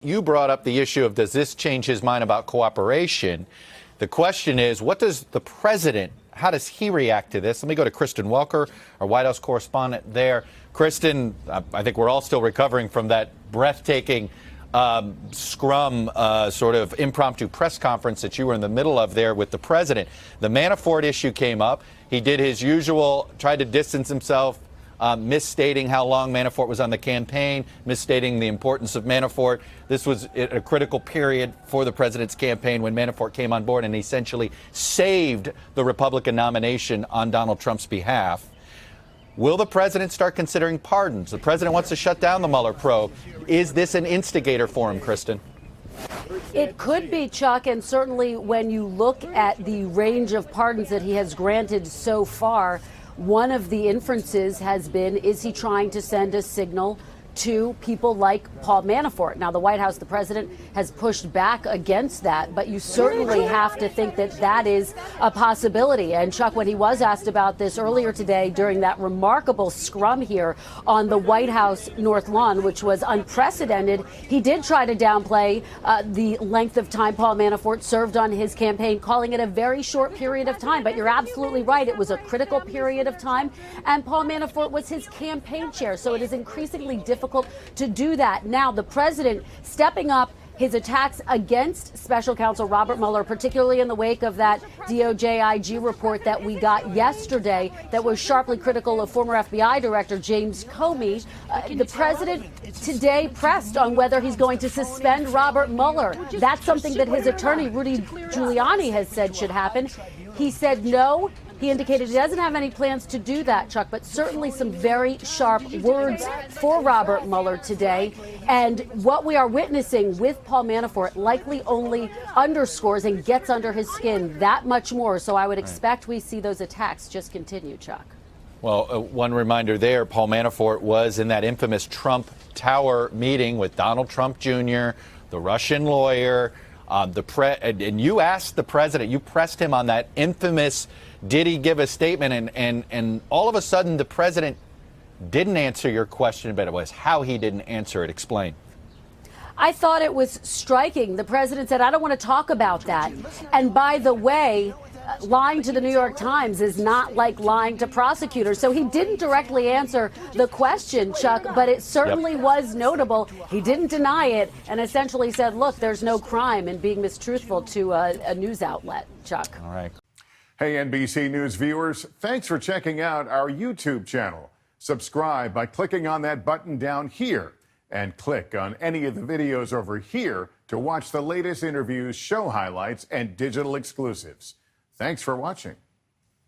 You brought up the issue of, does this change his mind about cooperation? The question is, what does the president, how does he react to this? Let me go to Kristen Welker, our White House correspondent there. Kristen, I think we're all still recovering from that breathtaking scrum sort of impromptu press conference that you were in the middle of there with the president. The Manafort issue came up. He did his usual, tried to distance himself, misstating how long Manafort was on the campaign, misstating the importance of Manafort. This was a critical period for the president's campaign when Manafort came on board and essentially saved the Republican nomination on Donald Trump's behalf. Will the president start considering pardons? The president wants to shut down the Mueller probe. Is this an instigator for him, Kristen? It could be, Chuck, and certainly when you look at the range of pardons that he has granted so far, one of the inferences has been, is he trying to send a signal to people like Paul Manafort? Now, the White House, the president, has pushed back against that, but you certainly have to think that that is a possibility. And Chuck, when he was asked about this earlier today during that remarkable scrum here on the White House North Lawn, which was unprecedented, he did try to downplay the length of time Paul Manafort served on his campaign, calling it a very short period of time. But you're absolutely right. It was a critical period of time, and Paul Manafort was his campaign chair. So it is increasingly difficult to do that. Now, the president stepping up his attacks against special counsel Robert Mueller, particularly in the wake of that DOJ IG report that we got yesterday that was sharply critical of former FBI Director James Comey. The president today pressed on whether he's going to suspend Robert Mueller. That's something that his attorney, Rudy Giuliani, has said should happen. He said no. He indicated he doesn't have any plans to do that, Chuck, but certainly some very sharp words for Robert Mueller today. And what we are witnessing with Paul Manafort likely only underscores and gets under his skin that much more. So I would expect we see those attacks just continue, Chuck. Well, one reminder there, Paul Manafort was in that infamous Trump Tower meeting with Donald Trump Jr., the Russian lawyer, and you asked the president, you pressed him on that infamous, did he give a statement? And all of a sudden, the president didn't answer your question, but it was how he didn't answer it. Explain. I thought it was striking. The president said, I don't want to talk about that. And by the way, lying to the New York Times is not like lying to prosecutors. So he didn't directly answer the question, Chuck, but it certainly was notable. He didn't deny it and essentially said, look, there's no crime in being mistruthful to a news outlet, Chuck. All right. Hey, NBC News viewers, thanks for checking out our YouTube channel. Subscribe by clicking on that button down here and click on any of the videos over here to watch the latest interviews, show highlights, and digital exclusives. Thanks for watching.